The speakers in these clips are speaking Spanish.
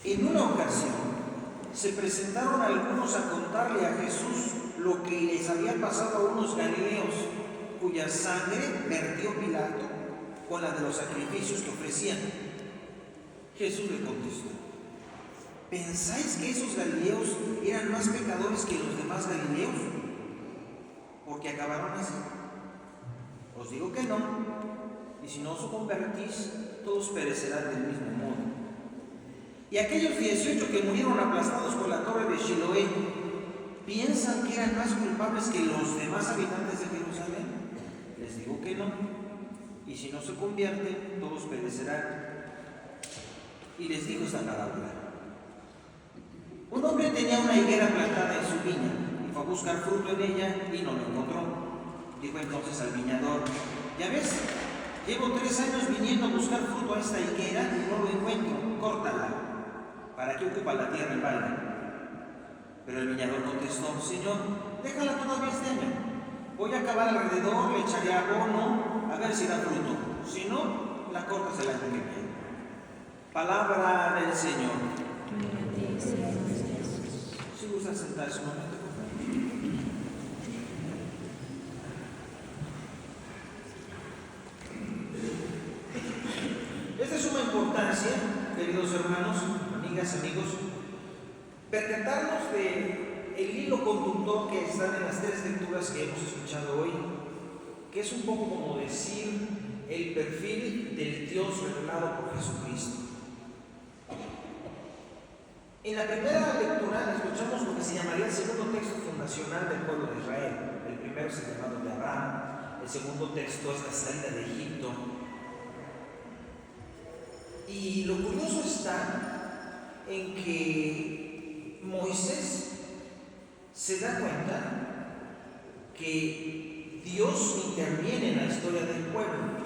En una ocasión se presentaron algunos a contarle a Jesús lo que les había pasado a unos galileos, cuya sangre vertió Pilato con la de los sacrificios que ofrecían. Jesús le contestó: ¿pensáis que esos galileos eran más pecadores que los demás galileos, porque acabaron así? Os digo que no, y si no os convertís, todos perecerán del mismo modo. Y aquellos 18 que murieron aplastados por la torre de Siloé, ¿piensan que eran más culpables que los demás habitantes de Jerusalén? Les digo que no, y si no se convierten, todos perecerán. Y les dijo esta parábola: un hombre tenía una higuera plantada en su viña, y fue a buscar fruto en ella, y no lo encontró. Dijo entonces al viñador: ya ves, llevo 3 años viniendo a buscar fruto a esta higuera y no lo encuentro, córtala. ¿Para qué ocupa la tierra el balde? Pero el viñador contestó: Señor, déjala todavía este año. Voy a cavar alrededor, le echaré abono, a ver si da fruto. Si no, la cortas el año que viene. Palabra del Señor. Si gusta sentarse un momento, por favor. Es de suma importancia, queridos hermanos, amigas, amigos, percatarnos del hilo conductor que están en las 3 lecturas que hemos escuchado hoy, que es un poco como decir el perfil del Dios revelado por Jesucristo. En la primera lectura escuchamos lo que se llamaría el segundo texto fundacional del pueblo de Israel. El primero es el llamado de Abraham, el segundo texto es la salida de Egipto. Y lo curioso está en que Moisés se da cuenta que Dios interviene en la historia del pueblo.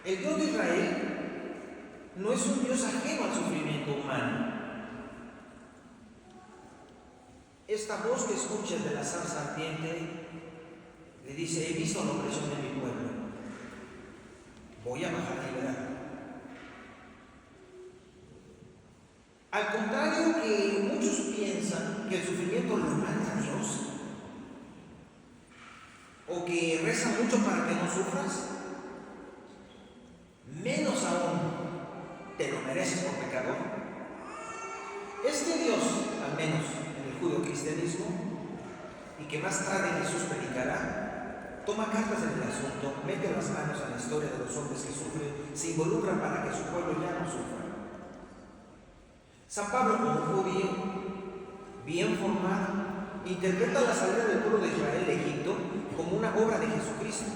El Dios de Israel no es un Dios ajeno al sufrimiento humano. Esta voz que escuchas de la zarza ardiente le dice: he visto la opresión de mi pueblo, voy a bajar a liberar. Al contrario que muchos piensan que el sufrimiento lo manda Dios, o que reza mucho para que no sufras, menos aún te lo mereces por pecador. Este Dios, al menos en el judeocristianismo, y que más tarde Jesús predicará, toma cartas en el asunto, mete las manos a la historia de los hombres que sufren, se involucran para que su pueblo ya no sufra. San Pablo, como judío, bien formado, interpreta la salida del pueblo de Israel de Egipto como una obra de Jesucristo.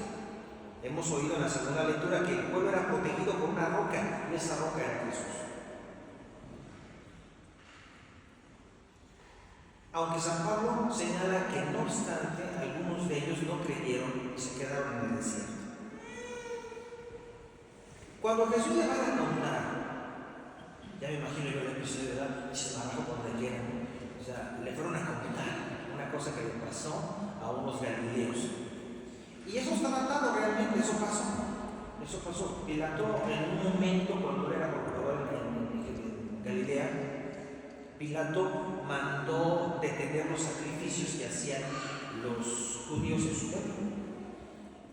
Hemos oído en la segunda lectura que el pueblo era protegido por una roca, y esa roca era Jesús. Aunque San Pablo señala que no obstante, algunos de ellos no creyeron y se quedaron en el desierto. Cuando Jesús le va a contar, ya me imagino yo el episodio de edad, se bajó por donde quiera, o sea, le fueron a contar una cosa que le pasó a unos galileos. Y eso está datado realmente, eso pasó. Pilato, en un momento, cuando era gobernador en Galilea, Pilato mandó detener los sacrificios que hacían los judíos en su pueblo.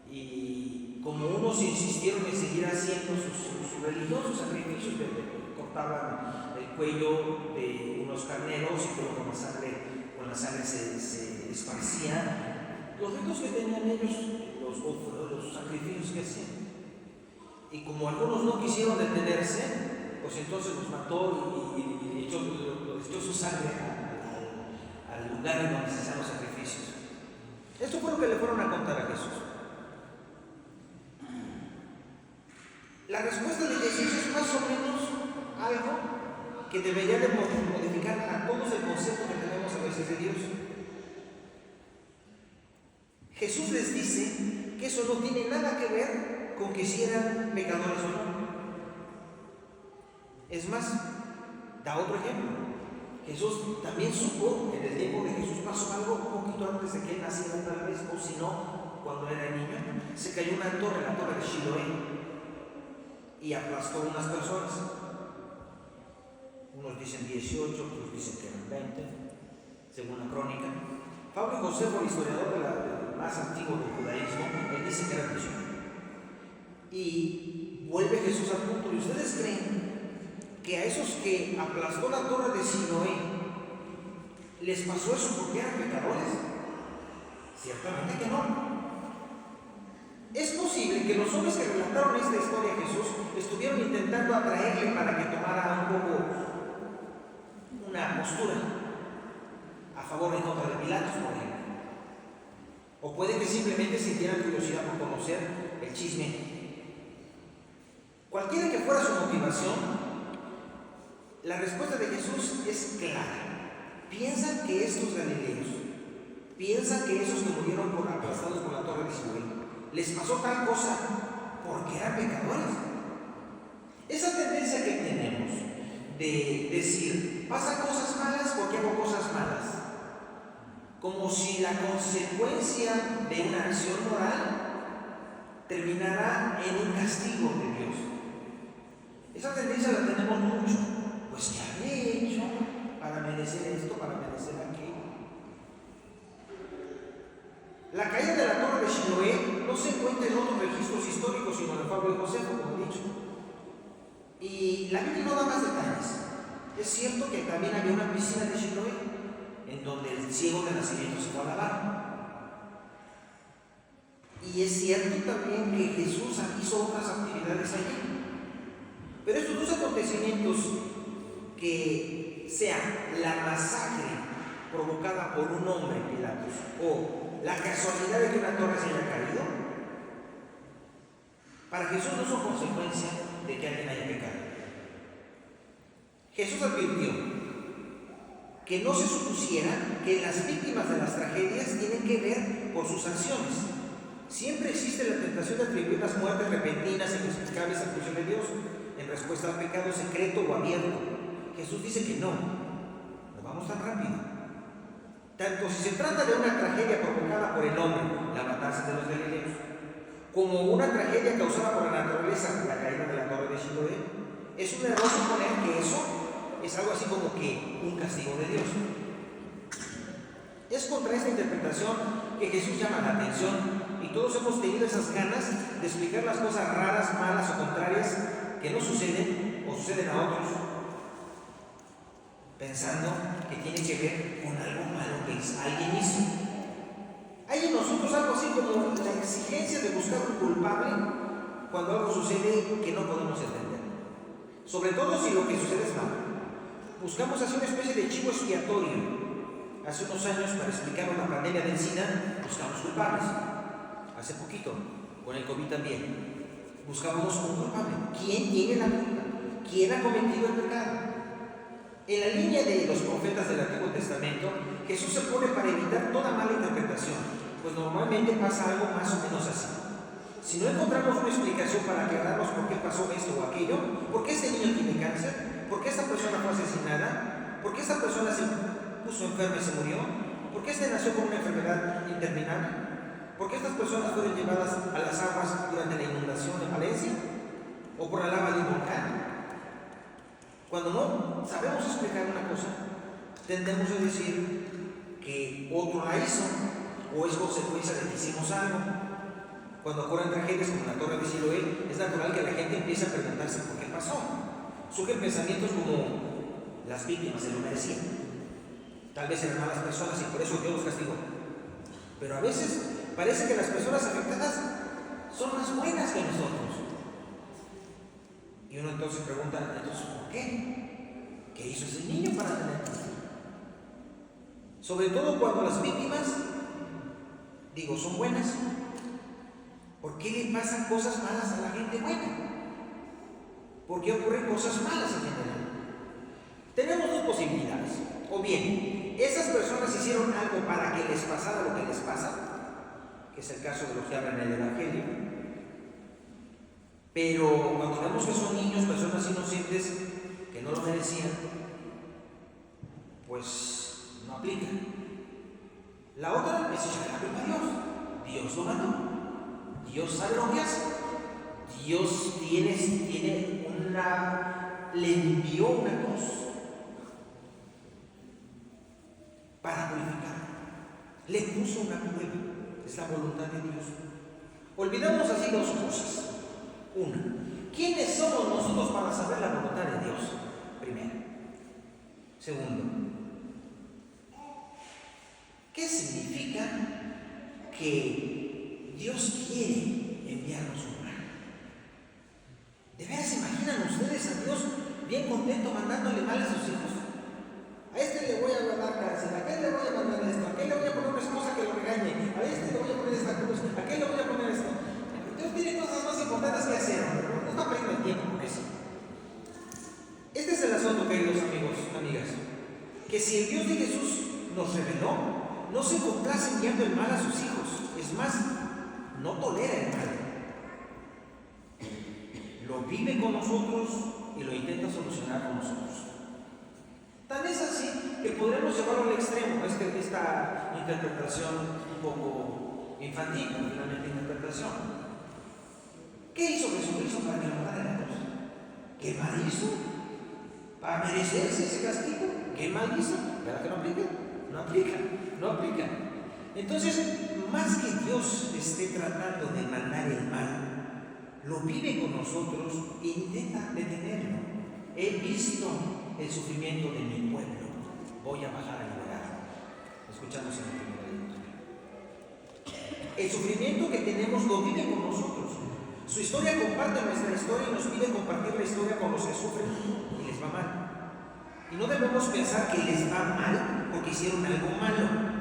Y como unos insistieron en seguir haciendo sus religiosos sacrificios, cortaban el cuello de unos carneros y luego con la sangre se esparcía los ritos que tenían ellos, los sacrificios que hacían. Y como algunos no quisieron detenerse, pues entonces los mató y echó su sangre al lugar en donde se hacían los sacrificios. Esto fue lo que le fueron a contar a Jesús. La respuesta de Jesús es más o menos algo que debería de modificar a todos el concepto que tenemos a veces de Dios. Jesús les dice que eso no tiene nada que ver con que si eran pecadores o no. Es más, da otro ejemplo. Jesús también supo que en el tiempo de Jesús pasó algo un poquito antes de que él naciera, tal vez, o si no, cuando era niño, se cayó una torre, la torre de Siloé, y aplastó a unas personas. Unos dicen 18, otros dicen que eran 20, según la crónica. Pablo Josefo, el historiador más antiguo del judaísmo, él dice que eran 18. Y vuelve Jesús al punto. ¿Y ustedes creen que a esos que aplastó la torre de Siloé les pasó eso porque eran pecadores? Ciertamente que no. Es posible que los hombres que relataron esta historia a Jesús estuvieron intentando atraerle para que tomara un poco una postura a favor y en contra de Pilatos, por ejemplo. O puede que simplemente sintieran curiosidad por conocer el chisme. Cualquiera que fuera su motivación, la respuesta de Jesús es clara. Piensan que estos galileos, piensan que esos que murieron aplastados por la torre de Siloé, les pasó tal cosa porque eran pecadores. Esa tendencia que tenemos de decir, pasan cosas malas porque hago cosas malas, como si la consecuencia de una acción moral terminará en un castigo de Dios. Esa tendencia la tenemos mucho. Pues ¿qué habré hecho para merecer esto, para merecer aquello? La caída de la torre de Siloé no se encuentra en otros registros históricos, sino en el Pablo de Josefo, como he dicho. Y la Biblia no da más detalles. Es cierto que también había una piscina de Siloé, en donde el ciego de nacimiento se fue a lavar. Y es cierto también que Jesús hizo otras actividades allí. Pero estos dos acontecimientos, que sea la masacre provocada por un hombre, Pilatos, o la casualidad de que una torre se haya caído, para Jesús no son consecuencia de que alguien haya pecado. Jesús advirtió que no se supusiera que las víctimas de las tragedias tienen que ver por sus acciones. Siempre existe la tentación de atribuir las muertes repentinas e inexplicables al juicio de Dios en respuesta al pecado secreto o abierto. Jesús dice que no vamos tan rápido. Tanto si se trata de una tragedia provocada por el hombre, la matanza de los galileos, como una tragedia causada por la naturaleza, la caída de la torre de Siloé, es un error suponer que eso es algo así como que un castigo de Dios. Es contra esta interpretación que Jesús llama la atención, y todos hemos tenido esas ganas de explicar las cosas raras, malas o contrarias que no suceden o suceden a otros, pensando que tiene que ver con algo malo que alguien hizo. Hay en nosotros algo así como la exigencia de buscar un culpable cuando algo sucede que no podemos entender, sobre todo si lo que sucede es malo. Buscamos así una especie de chivo expiatorio. Hace unos años, para explicar una pandemia de SIDA, buscamos culpables. Hace poquito, con el COVID también, buscábamos un culpable. ¿Quién tiene la culpa? ¿Quién ha cometido el pecado? En la línea de los profetas del Antiguo Testamento, Jesús se pone para evitar toda mala interpretación, pues normalmente pasa algo más o menos así. Si no encontramos una explicación para aclararnos por qué pasó esto o aquello, por qué este niño tiene cáncer, por qué esta persona fue asesinada, por qué esta persona se puso enferma y se murió, por qué este nació con una enfermedad interminable, por qué estas personas fueron llevadas a las aguas durante la inundación de Valencia o por la lava de un volcán. Cuando no sabemos explicar una cosa, tendemos a decir que otro la hizo o es consecuencia de que hicimos algo. Cuando ocurren tragedias como la torre de Siloé, es natural que la gente empiece a preguntarse por qué pasó. Surgen pensamientos como: las víctimas se lo merecían, tal vez eran malas personas y por eso Dios los castigó. Pero a veces parece que las personas afectadas son más buenas que nosotros. Y uno entonces pregunta: ¿entonces por qué? ¿Qué hizo ese niño para tener cáncer? Sobre todo cuando las víctimas, son buenas. ¿Por qué le pasan cosas malas a la gente buena? ¿Por qué ocurren cosas malas en general? Tenemos dos posibilidades. O bien, esas personas hicieron algo para que les pasara lo que les pasa, que es el caso de los que hablan en el Evangelio. Pero cuando vemos que son niños, personas inocentes, que no lo merecían, pues no aplica. La otra es echarle la culpa a Dios. Dios lo mandó. Dios sabe lo que hace. Dios le envió una cruz Le puso una prueba. Es la voluntad de Dios. Olvidamos así dos cosas. Una, ¿quiénes somos nosotros para saber la voluntad de Dios? Primero. Segundo, ¿qué significa que Dios quiere enviarnos un mal? ¿De veras se imaginan ustedes a Dios bien contento mandándole mal a sus hijos? A este le voy a dar cárcel, a aquel le voy a mandar esto, a aquel le voy a poner una esposa que lo regañe, a este le voy a poner esta cruz, a aquel le voy a poner esto. Dios tiene cosas más importantes que hacer, no está perdiendo el tiempo con eso. Este es el asunto, queridos amigos, amigas, que si el Dios de Jesús nos reveló, no se complace enviando el mal a sus hijos, es más, no tolera el mal. Lo vive con nosotros y lo intenta solucionar con nosotros. Tan es así que podremos llevarlo al extremo. Esta interpretación un poco infantil, finalmente interpretación. ¿Qué hizo Jesucristo para que lo matara a Dios? ¿Qué mal hizo? ¿Para merecerse ese castigo? ¿Qué mal hizo? ¿Verdad que no aplica? No aplica. Entonces, más que Dios esté tratando de mandar el mal, lo vive con nosotros e intenta detenerlo. He visto el sufrimiento de mi pueblo, voy a bajar a liberarlo. Escuchamos en el primer lectura. El sufrimiento que tenemos lo vive con nosotros. Su historia comparte nuestra historia y nos pide compartir la historia con los que sufren y les va mal. Y no debemos pensar que les va mal porque hicieron algo malo.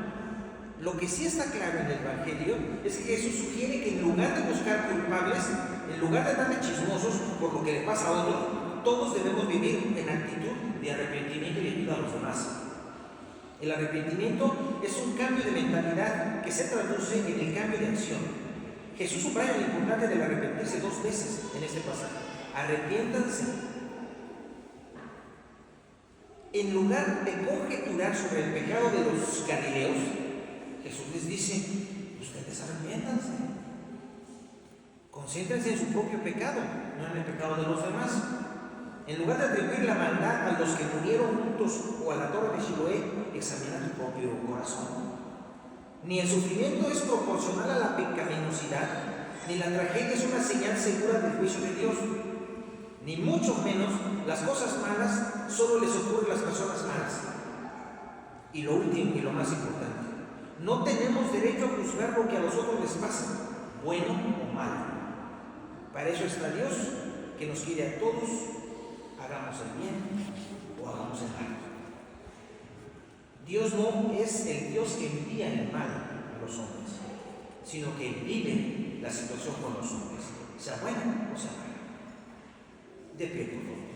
Lo que sí está claro en el Evangelio es que Jesús sugiere que en lugar de buscar culpables, en lugar de andar de chismosos por lo que le pasa a otros, todos debemos vivir en actitud de arrepentimiento y ayuda a los demás. El arrepentimiento es un cambio de mentalidad que se traduce en el cambio de acción. Jesús subraya lo importante del arrepentirse 2 veces en este pasaje. Arrepiéntanse. En lugar de conjeturar sobre el pecado de los galileos, Jesús les dice: ustedes arrepiéntanse. Concéntrense en su propio pecado, no en el pecado de los demás. En lugar de atribuir la maldad a los que murieron juntos o a la torre de Siloé, examina tu propio corazón. Ni el sufrimiento es proporcional a la pecaminosidad, ni la tragedia es una señal segura del juicio de Dios, ni mucho menos las cosas malas solo les ocurren a las personas malas. Y lo último y lo más importante, no tenemos derecho a juzgar lo que a los otros les pasa, bueno o malo. Para eso está Dios, que nos quiere a todos, hagamos el bien o hagamos el mal. Dios no es el Dios que envía el mal a los hombres, sino que vive la situación con los hombres, sea buena o sea mala. De pie, por favor.